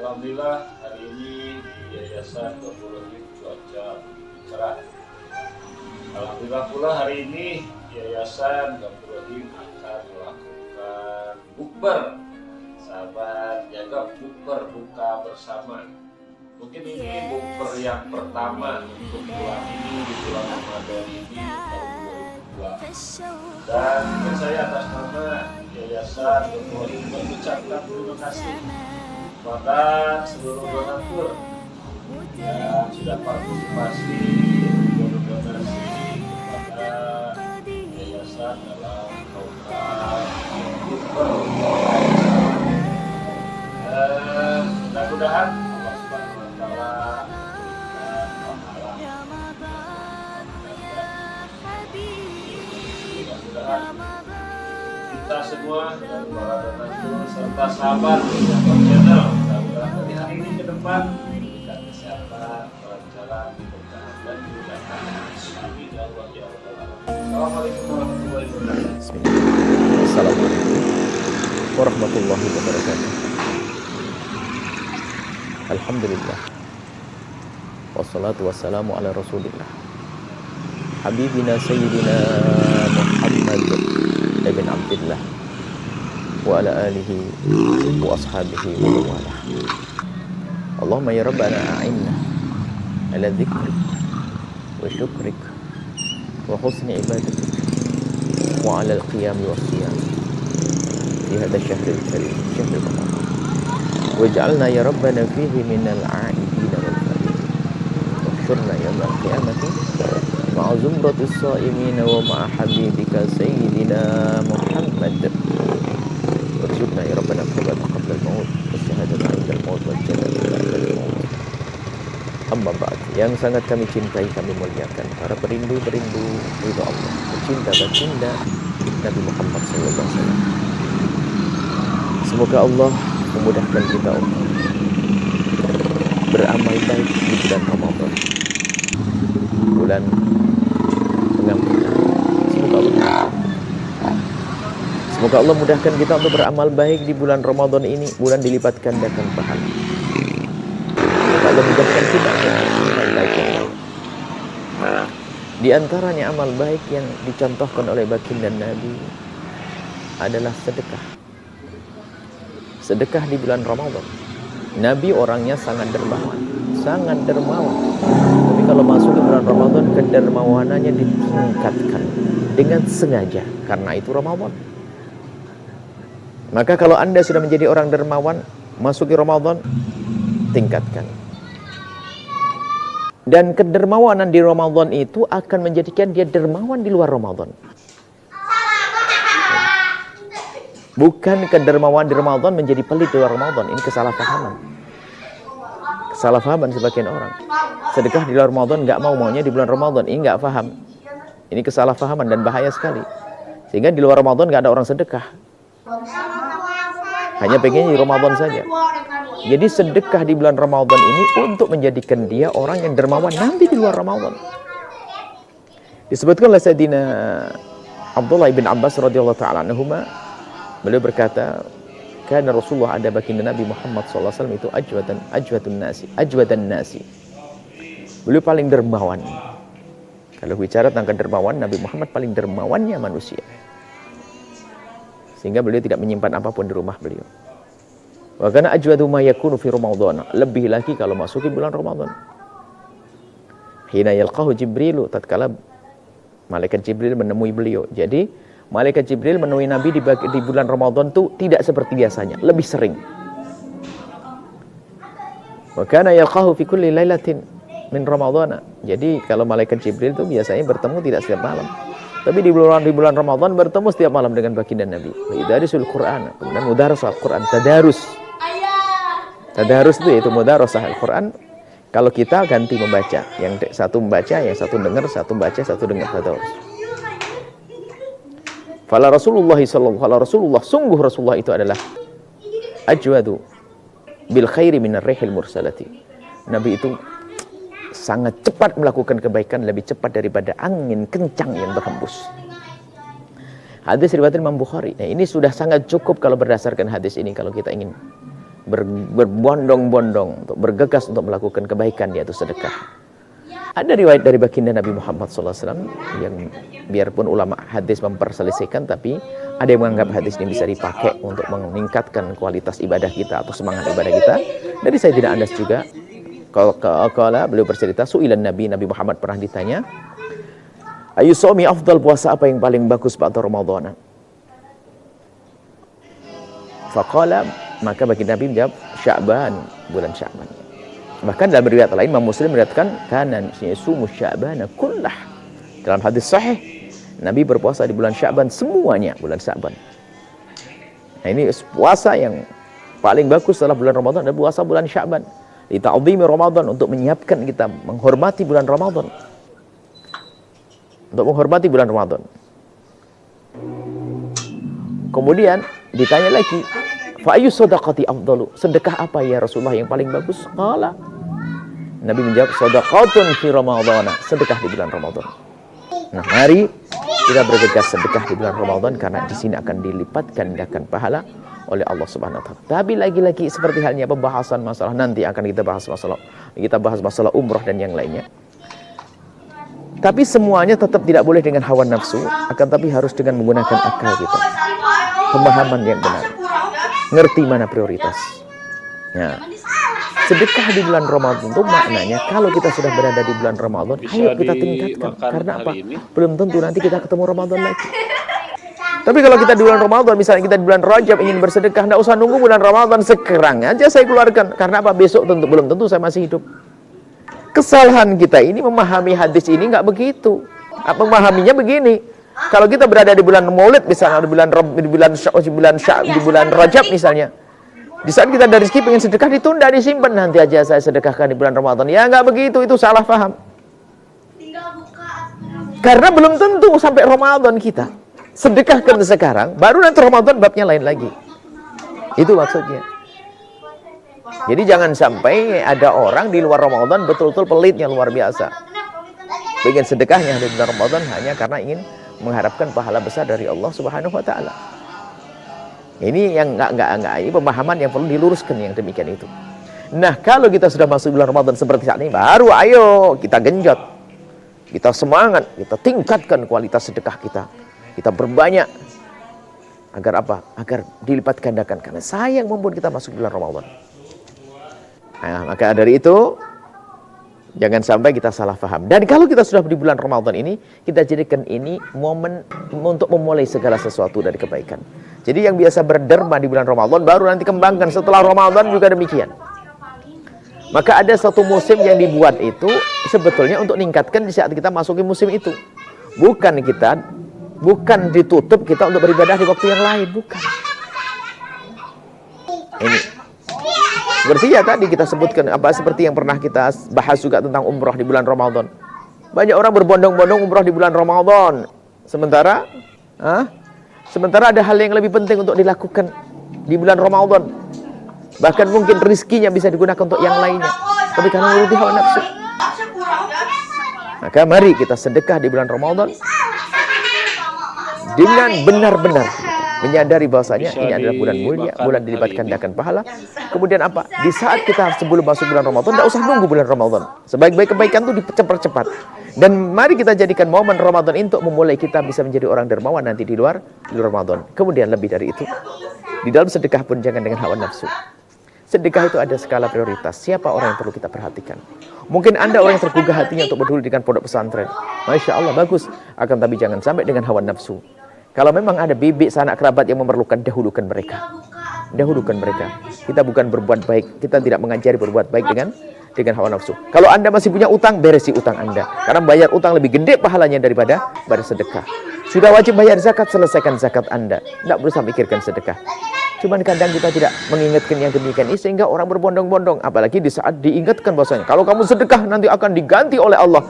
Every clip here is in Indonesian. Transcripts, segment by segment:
Alhamdulillah hari ini di Yayasan Gofurullah cuaca cerah. Alhamdulillah pula hari ini Yayasan Gofurullah akan melakukan bukber. Sahabat jaga bukber, buka bersama. Mungkin ini bukber yang pertama untuk bulan ini, di bulan Ramadan ini tahun 2022. Dan saya atas nama Yayasan Gofurullah mengucapkan terima kasih kepada seluruh donatur yang sudah partisipasi berdonasi kepada yayasan dalam program bukber. Mudah-mudahan Allah Subhanahu wa Ta'ala memberikan pahala. Mudah-mudahan kita semua dan para donatur serta sahabat yang channel mudah-mudahan dari hari ini ke depan diberikan kesehatan, kelancaran, keberkahan dan kemudahan. Amin ya Allah ya Rabbal alamin. Assalamualaikum warahmatullahi wabarakatuh. Assalamualaikum warahmatullahi wabarakatuh. Alhamdulillah. Wassalatu wassalamu ala Rasulillah. Habibina Sayyidina Muhammad ibn Abdillah wa ala alihi wa ashabihi wa mawalah. Allahumma ya Rabbana a'inna ala dhikrik wa syukrik wa husni ibadatik wa ala al-qiyam wa siyam fi hadha syahr al-karim, syahr Ramadan. Waj'alna ya Rabbana fihi minal 'aidin wal faizin. Waghfirna yawma al-qiyamati ma'a zumratis sha'imin wa ma'a habibika sayyidina Muhammad. Warzuqna ya Rabbana tawbatan qabla al-maut wasyahadatan 'inda al-maut wal jannata ba'da al-maut. Amma ba'd, yang sangat kami cintai, kami muliakan para perindu-perindu ridha Allah, pecinta baginda Nabi Muhammad sallallahu alaihi wasallam. Semoga Allah memudahkan kita untuk beramal baik di bulan Ramadan, bulan pengampunan. Semoga Allah mudahkan kita untuk beramal baik di bulan Ramadan ini, bulan dilipat gandakan pahala. Semoga Allah mudahkan kita untuk beramal baik yang lain. Di antaranya amal baik yang dicontohkan oleh baginda Nabi adalah sedekah. Sedekah di bulan Ramadan. Nabi orangnya sangat dermawan, sangat dermawan. Tapi kalau masuk ke bulan Ramadan, kedermawanannya ditingkatkan dengan sengaja, karena itu Ramadan. Maka kalau Anda sudah menjadi orang dermawan, masuk ke Ramadan, tingkatkan. Dan kedermawanan di Ramadan itu akan menjadikan dia dermawan di luar Ramadan. Bukan kedermawan di Ramadan menjadi pelit di luar Ramadan. Ini kesalahpahaman. Kesalahpahaman sebagian orang. Sedekah di luar Ramadan, nggak maunya di bulan Ramadan. Ini nggak paham. Ini kesalahpahaman dan bahaya sekali. Sehingga di luar Ramadan nggak ada orang sedekah. Hanya pengennya di Ramadan saja. Jadi sedekah di bulan Ramadan ini untuk menjadikan dia orang yang dermawan nanti di luar Ramadan. Disebutkan oleh Sayyidina Abdullah bin Abbas radhiyallahu ta'ala anhuma, beliau berkata, karena Rasulullah, ada baginda Nabi Muhammad SAW itu ajwadan nasi. Beliau paling dermawan. Kalau bicara tentang dermawan, Nabi Muhammad paling dermawannya manusia. Sehingga beliau tidak menyimpan apapun di rumah beliau. Wa kana ajwadu ma yakunu fi Ramadan. Lebih lagi kalau masuk di bulan Ramadan. Hina yalqahu Jibrilu, tatkala malaikat Jibril menemui beliau. Jadi malaikat Jibril menemui Nabi di bulan Ramadan itu tidak seperti biasanya, lebih sering. Wa kana yalqahu fi kulli lailatin min Ramadhan. Jadi kalau malaikat Jibril itu biasanya bertemu tidak setiap malam. Tapi di bulan Ramadan bertemu setiap malam dengan baginda Nabi. Yudarisul Quran, kemudian mudarasah Al-Quran, tadarus. Tadarus itu yaitu mudarasah Al-Quran. Kalau kita ganti membaca, yang satu membaca, yang satu dengar, satu baca, satu dengar, tadarus. Fala Rasulullah sallallahu alaihi Rasulullah, sungguh Rasulullah itu adalah ajwadu bil khairi minar rihil mursalati. Nabi itu sangat cepat melakukan kebaikan, lebih cepat daripada angin kencang yang berhembus. Hadis riwayat Imam Bukhari. Nah, ini sudah sangat cukup kalau berdasarkan hadis ini, kalau kita ingin berbondong-bondong untuk bergegas untuk melakukan kebaikan, yaitu sedekah. Ada riwayat dari baginda Nabi Muhammad SAW yang biarpun ulama hadis memperselisihkan, tapi ada yang menganggap hadis ini bisa dipakai untuk meningkatkan kualitas ibadah kita atau semangat ibadah kita. Dari Sayyidina Anas juga, kalau beliau bercerita, su'ilan Nabi Muhammad pernah ditanya, ayu somi afdal, puasa apa yang paling bagus pada Ramadan? Faqala, maka baginda Nabi menjawab, Sya'ban, bulan Sya'ban. Bahkan dalam riwayat lain, Imam Muslim meriwayatkan kanan yasumu Sya'bana kullah. Dalam hadis sahih, Nabi berpuasa di bulan Sya'ban semuanya, bulan Sya'ban. Nah, ini puasa yang paling bagus setelah bulan Ramadan adalah puasa bulan Sya'ban. Li ta'dhimi Ramadan, untuk menyiapkan kita menghormati bulan Ramadan. Untuk menghormati bulan Ramadan. Kemudian ditanya lagi, fa ayyu shadaqati afdalu, sedekah apa ya Rasulullah yang paling bagus? Qala, Nabi menjawab, shadaqatun fi Ramadan, sedekah di bulan Ramadan. Nah, mari kita bergegas sedekah di bulan Ramadan, karena di sini akan dilipatkan gandakan pahala oleh Allah Subhanahu wa taala. Tapi lagi-lagi seperti halnya pembahasan masalah nanti akan kita bahas masalah umrah dan yang lainnya. Tapi semuanya tetap tidak boleh dengan hawa nafsu, akan tapi harus dengan menggunakan akal kita. Pemahaman yang benar. Ngerti mana prioritas. Nah, sedekah di bulan Ramadan itu maknanya kalau kita sudah berada di bulan Ramadan, ayo kita tingkatkan. Karena apa? Belum tentu nanti kita ketemu Ramadan lagi. Tapi kalau kita di bulan Ramadan, misalnya kita di bulan Rajab ingin bersedekah, tidak usah nunggu bulan Ramadan, sekarang aja saya keluarkan. Karena apa? Besok belum tentu saya masih hidup. Kesalahan kita ini memahami hadis ini nggak begitu. Memahaminya begini. Kalau kita berada di bulan Maulid, misalnya di bulan Rajab misalnya, di saat kita ada rezeki pengen sedekah, ditunda, disimpan, nanti aja saya sedekahkan di bulan Ramadan. Ya nggak begitu, itu salah paham. Karena belum tentu sampai Ramadan kita sedekahkan sekarang, baru nanti Ramadan babnya lain lagi. Itu maksudnya. Jadi jangan sampai ada orang di luar Ramadan betul-betul pelitnya luar biasa. Pengen sedekahnya di bulan Ramadan hanya karena ingin mengharapkan pahala besar dari Allah Subhanahu wa taala. Ini yang enggak, ini pemahaman yang perlu diluruskan yang demikian itu. Nah, kalau kita sudah masuk bulan Ramadan seperti saat ini, baru ayo kita genjot. Kita semangat, kita tingkatkan kualitas sedekah kita. Kita berbanyak. Agar apa? Agar dilipat gandakan, karena sayang membuat kita masuk bulan Ramadan. Nah, maka dari itu jangan sampai kita salah paham. Dan kalau kita sudah di bulan Ramadan ini, kita jadikan ini momen untuk memulai segala sesuatu dari kebaikan. Jadi yang biasa berderma di bulan Ramadan, baru nanti kembangkan setelah Ramadan juga demikian. Maka ada satu musim yang dibuat itu sebetulnya untuk meningkatkan di saat kita masuki musim itu. Bukan ditutup kita untuk beribadah di waktu yang lain, bukan. Ini seperti ya tadi kita sebutkan, seperti yang pernah kita bahas juga tentang umrah di bulan Ramadan. Banyak orang berbondong-bondong umrah di bulan Ramadan. Sementara ada hal yang lebih penting untuk dilakukan di bulan Ramadan. Bahkan mungkin rizkinya bisa digunakan untuk yang lainnya. Tapi karena menuruti hawa nafsu. Maka mari kita sedekah di bulan Ramadan dengan benar-benar menyadari bahwasanya ini adalah bulan mulia, bulan dilipat gandakan pahala. Kemudian apa? Di saat kita sebelum masuk bulan Ramadan, tidak usah nunggu bulan Ramadan. Sebaik-baik kebaikan itu dipercepat. Dan mari kita jadikan momen Ramadan ini untuk memulai kita bisa menjadi orang dermawan nanti di luar Ramadan. Kemudian lebih dari itu, di dalam sedekah pun jangan dengan hawa nafsu. Sedekah itu ada skala prioritas. Siapa orang yang perlu kita perhatikan? Mungkin Anda orang yang tergugah hatinya untuk peduli dengan pondok pesantren. Masya Allah, bagus. Akan tapi jangan sampai dengan hawa nafsu. Kalau memang ada bibik sanak kerabat yang memerlukan, dahulukan mereka. Dahulukan mereka. Kita bukan berbuat baik. Kita tidak mengajari berbuat baik dengan hawa nafsu. Kalau Anda masih punya utang, beresi utang Anda. Karena bayar utang lebih gede pahalanya daripada sedekah. Sudah wajib bayar zakat, selesaikan zakat Anda. Tidak berusaha mikirkan sedekah. Cuman kadang kita tidak mengingatkan yang demikian ini, sehingga orang berbondong-bondong. Apalagi di saat diingatkan bahwasanya kalau kamu sedekah nanti akan diganti oleh Allah.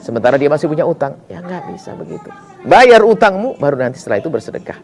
Sementara dia masih punya utang. Ya nggak bisa begitu. Bayar utangmu, baru nanti setelah itu bersedekah.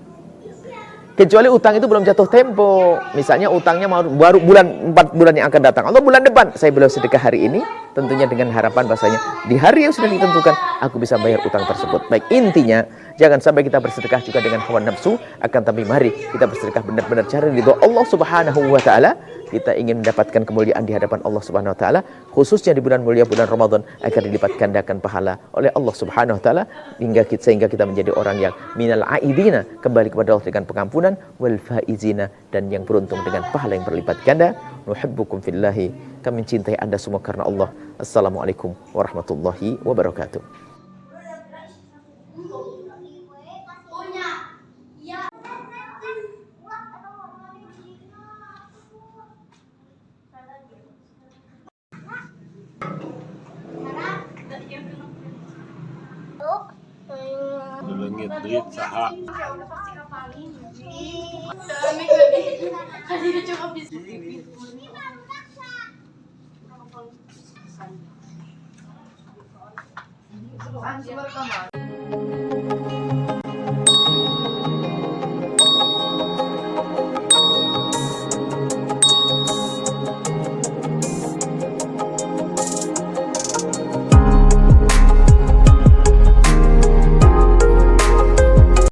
Kecuali utang itu belum jatuh tempo. Misalnya utangnya baru 4 bulan yang akan datang. Atau bulan depan. Saya belum sedekah hari ini. tentunya dengan harapan bahasanya di hari yang sudah ditentukan aku bisa bayar utang tersebut. Baik, intinya jangan sampai kita bersedekah juga dengan hawa nafsu, akan tapi mari kita bersedekah benar-benar cari ridho Allah Subhanahu wa taala. Kita ingin mendapatkan kemuliaan di hadapan Allah Subhanahu wa taala, khususnya di bulan mulia bulan Ramadan, agar dilipat gandakan pahala oleh Allah Subhanahu wa taala sehingga kita menjadi orang yang minal aidina, kembali kepada Allah dengan pengampunan, wal faizina, dan yang beruntung dengan pahala yang berlipat ganda. Nuhibbukum fillahi, kami mencintai Anda semua karena Allah. Assalamualaikum warahmatullahi wabarakatuh. Lengit duit saha. Anjir,